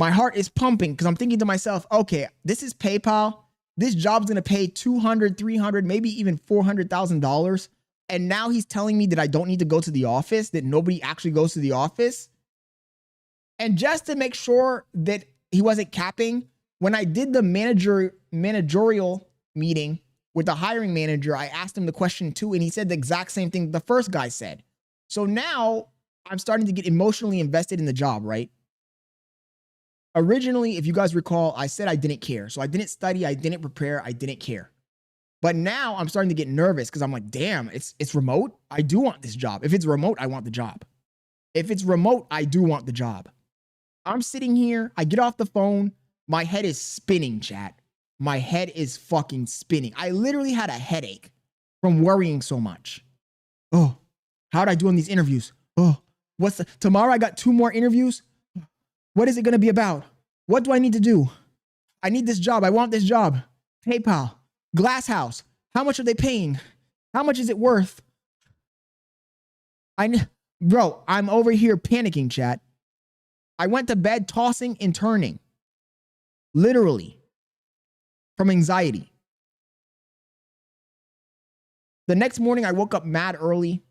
My heart is pumping because I'm thinking to myself, okay, this is PayPal. This job's going to pay $200, $300, maybe even $400,000. And now he's telling me that I don't need to go to the office, that nobody actually goes to the office. And just to make sure that he wasn't capping, when I did the managerial meeting with the hiring manager, I asked him the question too, and he said the exact same thing the first guy said. So now I'm starting to get emotionally invested in the job, right? Originally, if you guys recall, I said I didn't care. So I didn't study, I didn't prepare, I didn't care. But now I'm starting to get nervous because I'm like, damn, it's remote. I do want this job. If it's remote, I want the job. If it's remote, I do want the job. I'm sitting here, I get off the phone, my head is spinning, chat. My head is fucking spinning. I literally had a headache from worrying so much. Oh, how'd I do on these interviews? Oh, tomorrow I got 2 more interviews. What is it going to be about? What do I need to do? I need this job. I want this job. PayPal, Glass House. How much are they paying? How much is it worth? Bro, I'm over here panicking, chat. I went to bed tossing and turning. Literally. From anxiety. The next morning, I woke up mad early.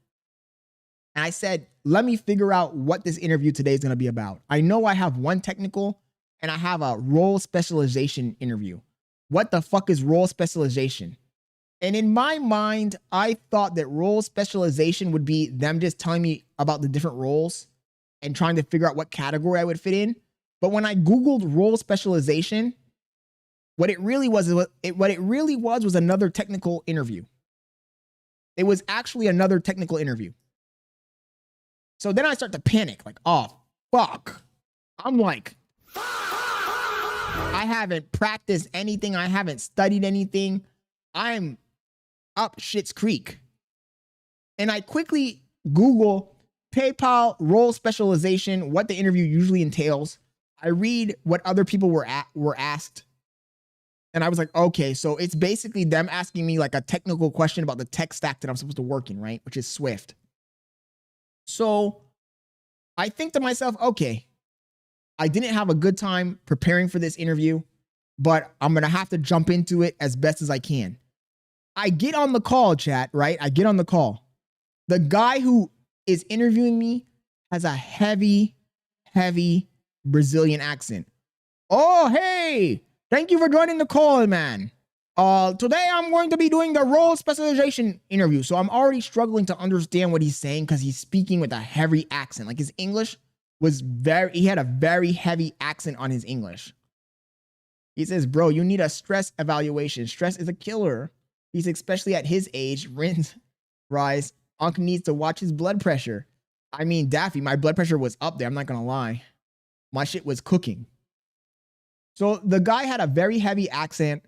And I said, let me figure out what this interview today is going to be about. I know I have one technical and I have a role specialization interview. What the fuck is role specialization? And in my mind, I thought that role specialization would be them just telling me about the different roles and trying to figure out what category I would fit in. But when I Googled role specialization, what it really was another technical interview. It was actually another technical interview. So then I start to panic, like, oh, fuck. I'm like, I haven't practiced anything. I haven't studied anything. I'm up shit's creek. And I quickly Google PayPal role specialization, what the interview usually entails. I read what other people were asked. And I was like, okay, so it's basically them asking me like a technical question about the tech stack that I'm supposed to work in, right? Which is Swift. So I think to myself, okay, I didn't have a good time preparing for this interview, but I'm going to have to jump into it as best as I can. I get on the call, chat, right? I get on the call. The guy who is interviewing me has a heavy Brazilian accent. Oh, hey, thank you for joining the call, man. Today I'm going to be doing the role specialization interview. So I'm already struggling to understand what he's saying because he's speaking with a heavy accent. Like his English was he had a very heavy accent on his English. He says, bro, you need a stress evaluation. Stress is a killer. He's especially at his age, rise. Unc needs to watch his blood pressure. I mean, Daffy, my blood pressure was up there. I'm not going to lie. My shit was cooking. So the guy had a very heavy accent.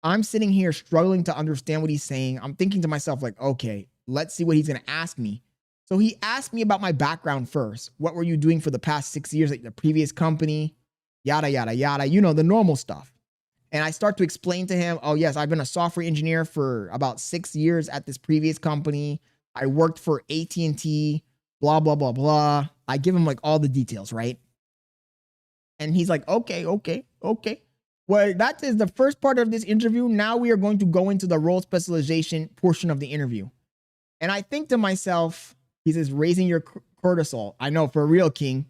I'm sitting here struggling to understand what he's saying. I'm thinking to myself like, okay, let's see what he's going to ask me. So he asked me about my background first. What were you doing for the past 6 years at the previous company? Yada, yada, yada. You know, the normal stuff. And I start to explain to him, oh yes, I've been a software engineer for about 6 years at this previous company. I worked for AT&T, blah, blah, blah, blah. I give him like all the details, right? And he's like, okay. Well, that is the first part of this interview. Now we are going to go into the role specialization portion of the interview. And I think to myself, he says, raising your cortisol. I know, for real, King.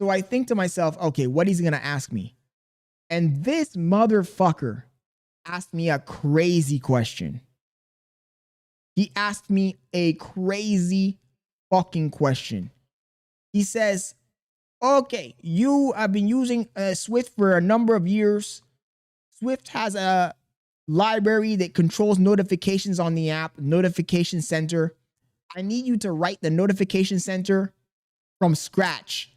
So I think to myself, okay, what is he going to ask me? And this motherfucker asked me a crazy question. He asked me a crazy fucking question. He says, okay, you have been using Swift for a number of years. Swift has a library that controls notifications on the app, Notification Center. I need you to write the Notification Center from scratch.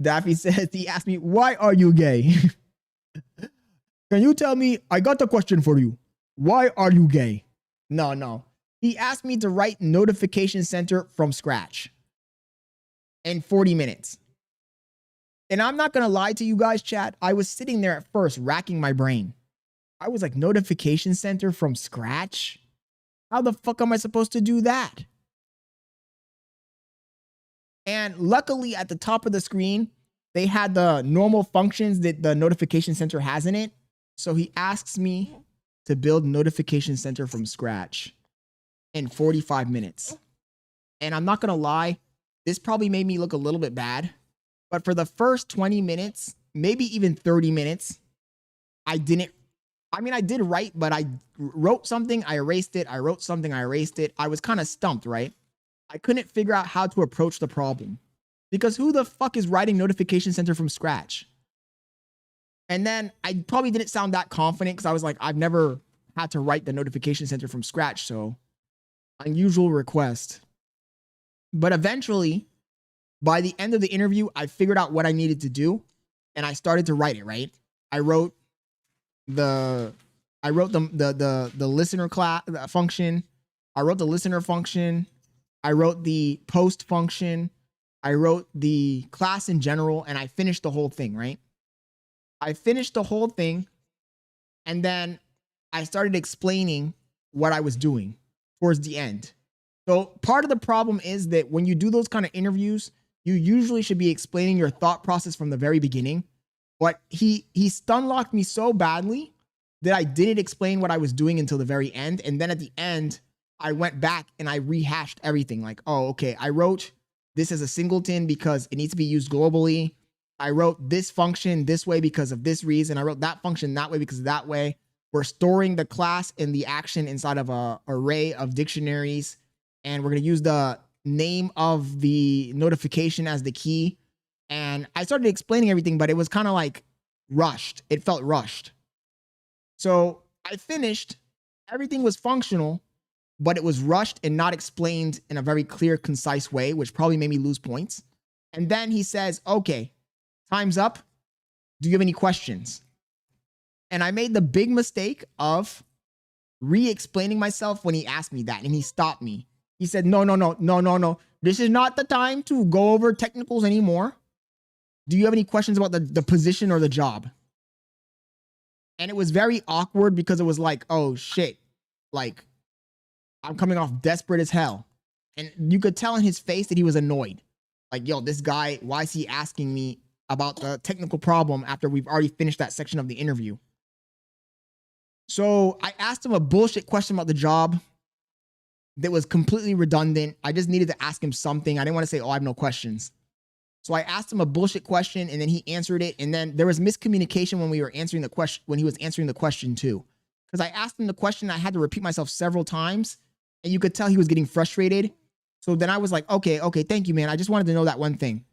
Daffy says, he asked me, why are you gay? Can you tell me, I got a question for you. Why are you gay? No. He asked me to write Notification Center from scratch in 40 minutes. And I'm not going to lie to you guys, chat. I was sitting there at first racking my brain. I was like, Notification Center from scratch? How the fuck am I supposed to do that? And luckily at the top of the screen, they had the normal functions that the notification center has in it. So he asks me to build notification center from scratch in 45 minutes. And I'm not going to lie, this probably made me look a little bit bad. But for the first 20 minutes, maybe even 30 minutes, I did write, but I wrote something, I erased it. I wrote something, I erased it. I was kind of stumped, right? I couldn't figure out how to approach the problem because who the fuck is writing notification center from scratch? And then I probably didn't sound that confident because I was like, I've never had to write the notification center from scratch. So unusual request. But eventually, by the end of the interview, I figured out what I needed to do and I started to write it, right? I wrote the listener class function. I wrote the listener function. I wrote the post function. I wrote the class in general, and I finished the whole thing, right? I finished the whole thing, and then I started explaining what I was doing towards the end. So part of the problem is that when you do those kind of interviews, you usually should be explaining your thought process from the very beginning. But he stun-locked me so badly that I didn't explain what I was doing until the very end. And then at the end, I went back and I rehashed everything. Like, oh, okay, I wrote this as a singleton because it needs to be used globally. I wrote this function this way because of this reason. I wrote that function that way because of that way. We're storing the class and the action inside of an array of dictionaries. And we're going to use the name of the notification as the key. And I started explaining everything, but it was kind of like rushed. It felt rushed. So I finished. Everything was functional, but it was rushed and not explained in a very clear, concise way, which probably made me lose points. And then he says, okay, time's up. Do you have any questions? And I made the big mistake of re-explaining myself when he asked me that, and he stopped me. He said, no. This is not the time to go over technicals anymore. Do you have any questions about the position or the job? And it was very awkward because it was like, oh shit, like I'm coming off desperate as hell. And you could tell in his face that he was annoyed. Like, yo, this guy, why is he asking me about the technical problem after we've already finished that section of the interview? So I asked him a bullshit question about the job that was completely redundant. I just needed to ask him something. I didn't want to say, oh, I have no questions. So I asked him a bullshit question and then he answered it. And then there was miscommunication when we were answering the question, when he was answering the question too. Because I asked him the question, I had to repeat myself several times and you could tell he was getting frustrated. So then I was like, okay, thank you, man. I just wanted to know that one thing.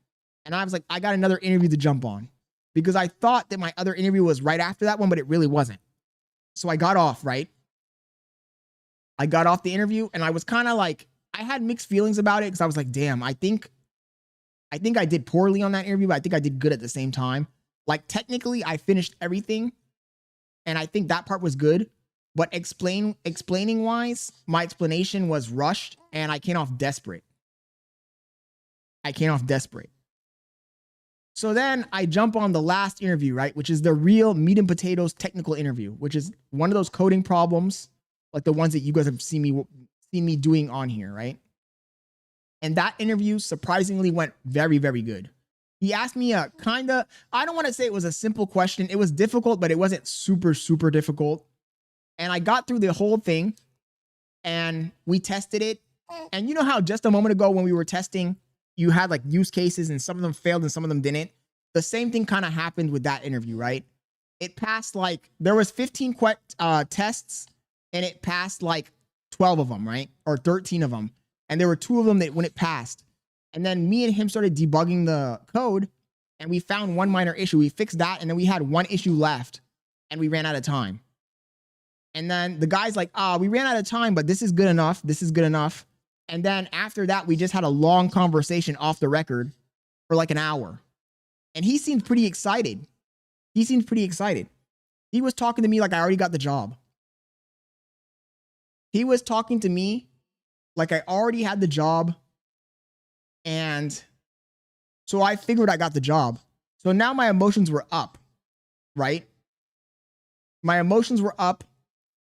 And I was like, I got another interview to jump on because I thought that my other interview was right after that one, but it really wasn't. So I got off, right? I got off the interview and I was kind of like, I had mixed feelings about it because I was like, damn, I think I did poorly on that interview, but I think I did good at the same time. Like technically I finished everything and I think that part was good, but explaining wise, my explanation was rushed and I came off desperate. So then I jump on the last interview, right? Which is the real meat and potatoes technical interview, which is one of those coding problems, like the ones that you guys have seen me doing on here, right? And that interview surprisingly went very, very good. He asked me a kind of, I don't want to say it was a simple question. It was difficult, but it wasn't super, super difficult. And I got through the whole thing and we tested it. And you know how just a moment ago when we were testing, you had like use cases and some of them failed and some of them didn't. The same thing kind of happened with that interview, right? It passed like, there was 15 tests and it passed like 12 of them, right? Or 13 of them. And there were 2 of them that when it passed. And then me and him started debugging the code and we found one minor issue. We fixed that and then we had one issue left and we ran out of time. And then the guy's like, we ran out of time, but this is good enough. This is good enough. And then after that, we just had a long conversation off the record for like an hour. And he seemed pretty excited. He was talking to me like I already got the job. He was talking to me like I already had the job. And so I figured I got the job. So now my emotions were up, right? My emotions were up.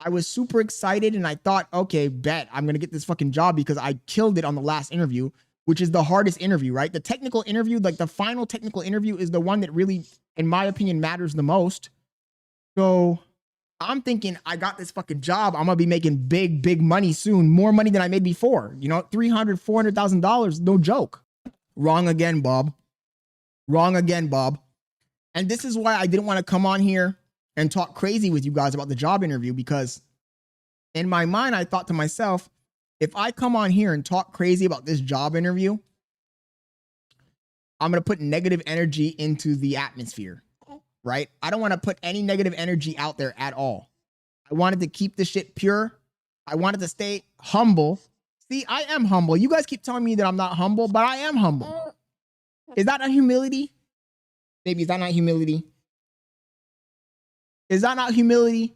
I was super excited and I thought, okay, bet I'm going to get this fucking job because I killed it on the last interview, which is the hardest interview, right? The technical interview, like the final technical interview, is the one that really, in my opinion, matters the most. So I'm thinking, I got this fucking job. I'm gonna be making big money soon, more money than I made before. You know, $300,000-$400,000, no joke. Wrong again, Bob. Wrong again, Bob. And this is why I didn't want to come on here and talk crazy with you guys about the job interview, because in my mind, I thought to myself, if I come on here and talk crazy about this job interview, I'm going to put negative energy into the atmosphere, right? I don't want to put any negative energy out there at all. I wanted to keep the shit pure. I wanted to stay humble. See, I am humble. You guys keep telling me that I'm not humble, but I am humble. Is that not humility? Maybe is that not humility? Is that not humility?